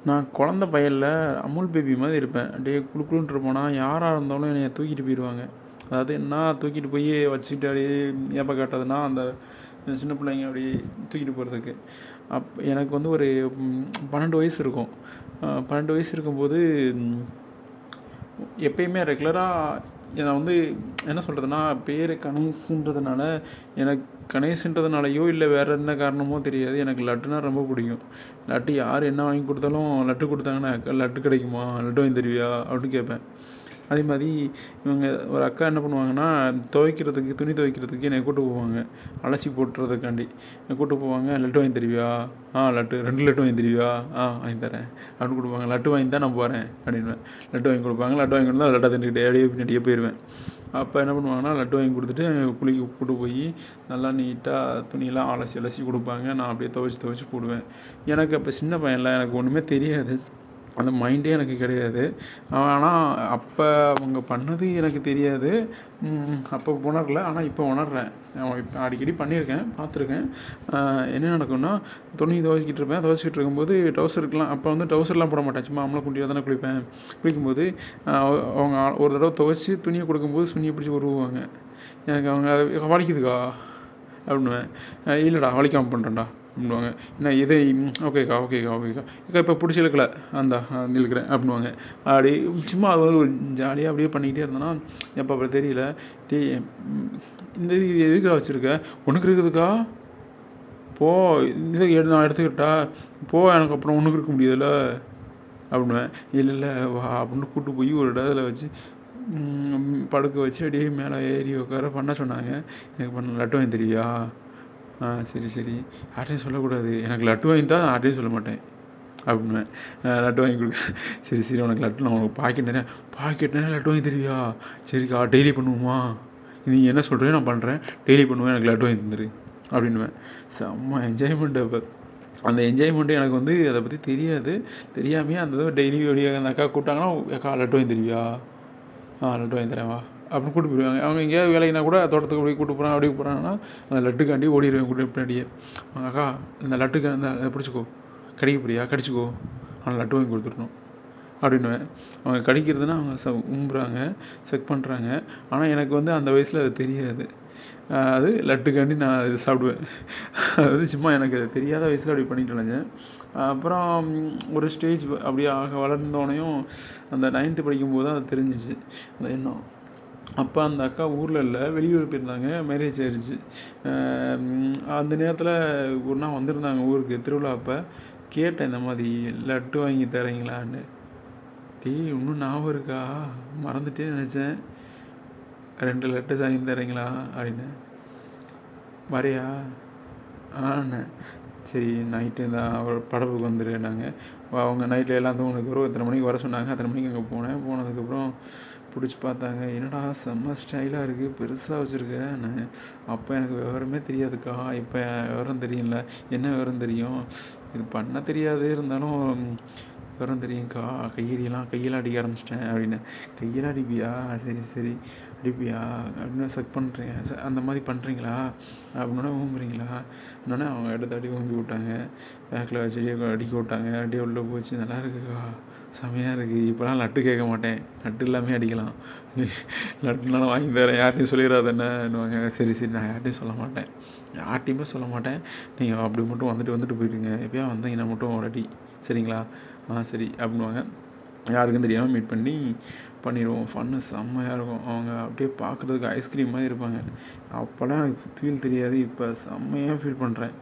நான் குழந்த பையன்ல அமுல் பேபி மாதிரி இருப்பேன். அப்படியே குளு குளுன்னு இருப்பேனா, யாராக இருந்தாலும் என்னைய தூக்கிட்டு போயிடுவாங்க. அதாவது நான் தூக்கிட்டு போய் வச்சுக்கிட்டு அப்படியே ஏப்ப காட்டுறதுனா, அந்த சின்ன பிள்ளைங்க அப்படியே தூக்கிட்டு போகிறதுக்கு. எனக்கு வந்து ஒரு 12 வயசு இருக்கும். 12 வயசு இருக்கும்போது எப்பயுமே ரெகுலராக நான் வந்து என்ன சொல்கிறதுனா, பேர் கணேஷுன்றதுனால எனக்கு கணேஷுன்றதுனாலையோ இல்லை வேறு என்ன காரணமோ தெரியாது, எனக்கு லட்டுனா ரொம்ப பிடிக்கும். லட்டு யார் என்ன வாங்கி கொடுத்தாலும் லட்டு கொடுத்தாங்கன்னா, லட்டு கிடைக்குமா, லட்டு வாங்கி தருவியா அப்படின்னு கேட்பேன். அதே மாதிரி இவங்க ஒரு அக்கா என்ன பண்ணுவாங்கன்னா, துணி துவைக்கிறதுக்கு என்னை கூப்பிட்டு போவாங்க, அலசி போட்டுறதுக்காண்டி கூப்பிட்டு போவாங்க. லட்டு வாங்கி தருவியா, லட்டு 2 லட்டு வாங்கி தருவியா, வாங்கி தரேன் அப்படின்னு கொடுப்பாங்க. லட்டு வாங்கி தான் நான் போகிறேன் அப்படின்வேன். லட்டு வாங்கி கொடுப்பாங்க. லட்டு வாங்கி கொடுத்தா லட்டை தின்னுக்கிட்டே அப்படியே பின்னாடியே போயிடுவேன். அப்போ என்ன பண்ணுவாங்கன்னா, லட்டு வாங்கி கொடுத்துட்டு குளிக்க கூப்பிட்டு போய் நல்லா நீட்டாக துணியெல்லாம் அலசி கொடுப்பாங்க. நான் அப்படியே துவைச்சி போடுவேன். எனக்கு அப்போ சின்ன பையன்ல, எனக்கு ஒன்றுமே தெரியாது, அந்த மைண்டே எனக்கு கிடையாது. ஆனால் அப்போ அவங்க பண்ணது எனக்கு தெரியாது, அப்போ உணரல. ஆனால் இப்போ உணர்றேன். இப்போ அடிக்கடி பண்ணியிருக்கேன், பார்த்துருக்கேன். என்ன நடக்கும்னா, துணி துவைச்சிக்கிட்டு இருக்கும்போது ட்ரௌசருக்குலாம் அப்போ வந்து ட்ரௌசர்லாம் போட மாட்டேன், சும்மா அம்மளை குண்டியாக தானே குளிக்கும்போது அவங்க ஒரு தடவை துவைச்சி துணியை கொடுக்கும்போது துணியை பிடிச்சி உருவாங்க. எனக்கு அவங்க வலிக்குதுக்கா அப்படின்னுவேன். இல்லைடா வலிக்காமல் பண்ணுறேன்டா அப்படின்வாங்க. என்ன இதை ஓகேக்கா இப்போ பிடிச்சி இழுக்கலை இழுக்கிறேன் அப்படின்வாங்க. அப்படி சும்மா அது வந்து ஒரு ஜாலியாக அப்படியே பண்ணிக்கிட்டே இருந்தேன்னா, எப்போ அப்புறம் தெரியல, இந்த இது எதுக்குடா வச்சுருக்க, உனக்கு இருக்குதுக்கா, போ இதை நான் எடுத்துக்கிட்டா போ, எனக்கு அப்புறம் ஒன்றுக்கு இருக்க முடியாதுல்ல அப்படின்வேன். இல்லை வா அப்படின்னு கூப்பிட்டு போய் ஒரு இடத்துல வச்சு படுக்க வச்சு அப்படியே மேலே ஏறி உட்கார பண்ண சொன்னாங்க. எனக்கு பண்ண லட்டு வாங்கி தெரியா, சரி யார்ட்டையும் சொல்லக்கூடாது, எனக்கு லட்டு வாங்கி தான் யார்ட்டையும் சொல்ல மாட்டேன் அப்படின்வேன். லட்டு வாங்கி கொடுக்க, சரி உனக்கு லட்டு நான் உனக்கு பாக்கெட் நிறைய லட்டு வாங்கி தருவியா, சரிக்கா டெய்லி பண்ணுவோமா, நீ என்ன சொல்கிறியோ நான் பண்ணுறேன், டெய்லி பண்ணுவேன், எனக்கு லட்டு வாங்கி தந்துரு அப்படின்வேன். செம்ம என்ஜாய்மெண்ட்டு. அப்போ அந்த என்ஜாய்மெண்ட்டு எனக்கு வந்து அதை பற்றி தெரியாமையே அந்த டெய்லி வெளியே அந்த அக்கா கூப்பிட்டாங்கன்னா, அக்கா லட்டு வாங்கி தருவியா, லட்டு வாங்கி தரேன் வா அப்படின்னு கூப்பிட்டு போயிடுவாங்க. அவங்க எங்கேயாவது வேலைக்குனா கூட தோட்டத்துக்கு போய் கூப்பிட்டு போகிறாங்க, அப்படியே போகிறாங்கன்னா அந்த லட்டுக்காண்டி ஓடிடுவேன் கூப்பிட்டு பின்னாடியே. அவங்க அக்கா இந்த லட்டுக்கு அந்த பிடிச்சிக்கோ, கடிக்க போறியா கடிச்சிக்கோ, ஆனால் லட்டு வாங்கி கொடுத்துடணும் அப்படின்னுவேன். அவங்க கடிக்கிறதுனா அவங்க உம்புறாங்க, செக் பண்ணுறாங்க. ஆனால் எனக்கு வந்து அந்த வயசில் அது தெரியாது. அது லட்டுக்காண்டி நான் இது சாப்பிடுவேன். அது சும்மா எனக்கு அது தெரியாத வயசில் அப்படி பண்ணிட்டு இருந்தேன். அப்புறம் ஒரு ஸ்டேஜ் அப்படியே வளர்ந்தோடனையும் அந்த 9th படிக்கும்போது தான் அது தெரிஞ்சிச்சு அந்த எண்ணம். அப்போ அந்த அக்கா ஊரில் இல்லை, வெளியூர் போயிருந்தாங்க, மேரேஜ் ஆயிடுச்சு. அந்த நேரத்தில் ஒரு நாள் வந்திருந்தாங்க ஊருக்கு திருவிழா. அப்போ கேட்டேன், இந்த மாதிரி லட்டு வாங்கி தரீங்களான்னு. இன்னும் ஞாபகம் இருக்கா, மறந்துட்டே நினச்சேன், 2 லட்டு வாங்கி தரீங்களா அப்படின்னு. வரையா சரி நைட்டு தான் படப்புக்கு வந்துடுனாங்க. அவங்க நைட்டில் எல்லாம் தூங்குனதுக்கு வரும், எத்தனை மணிக்கு வர சொன்னாங்க, அத்தனை மணிக்கு அங்கே போனதுக்கப்புறம் பிடிச்சி பார்த்தாங்க. என்னடா செம்ம ஸ்டைலாக இருக்குது, பெருசாக வச்சுருக்க. நான் அப்போ எனக்கு விவரமே தெரியாதுக்கா, இப்போ விவரம் தெரியும்ல. என்ன விவரம் தெரியும், இது பண்ண தெரியாது, இருந்தாலும் விவரம் தெரியும்க்கா, கையெல்லாம் அடிக்க ஆரம்பிச்சிட்டேன் அப்படின்னு. கையெல்லாம் அடிப்பியா, சரி அடிப்பியா அப்படின்னு செக் பண்ணுறேன், அந்த மாதிரி பண்ணுறீங்களா அப்படின்னா ஊம்புறீங்களா என்னன்னா அவங்க எடுத்து அடி ஊம்பி விட்டாங்க, பேக்கில் செடியை அடிக்க விட்டாங்க, அப்படியே உள்ளே போச்சு. நல்லா இருக்குக்கா, செமையாக இருக்குது, இப்போலாம் லட்டு கேட்க மாட்டேன், லட்டு எல்லாமே அடிக்கலாம், லட்டுனாலும் வாங்கி தரேன், யார்ட்டையும் சொல்லிடாத என்னன்னுவாங்க. சரி நான் யார்ட்டையுமே சொல்ல மாட்டேன், நீங்கள் அப்படி மட்டும் வந்துட்டு போயிடுங்க, எப்போயா வந்தீங்கன்னா மட்டும் ஒரு அடி, சரிங்களா, சரி அப்படின்வாங்க. யாருக்கும் தெரியாமல் மீட் பண்ணிடுவோம். ஃபன்னு செம்மையாக இருக்கும். அவங்க அப்படியே பார்க்குறதுக்கு ஐஸ்கிரீம் மாதிரி இருப்பாங்க. அப்போல்லாம் எனக்கு ஃபீல் தெரியாது, இப்போ செம்மையாக ஃபீல் பண்ணுறேன்.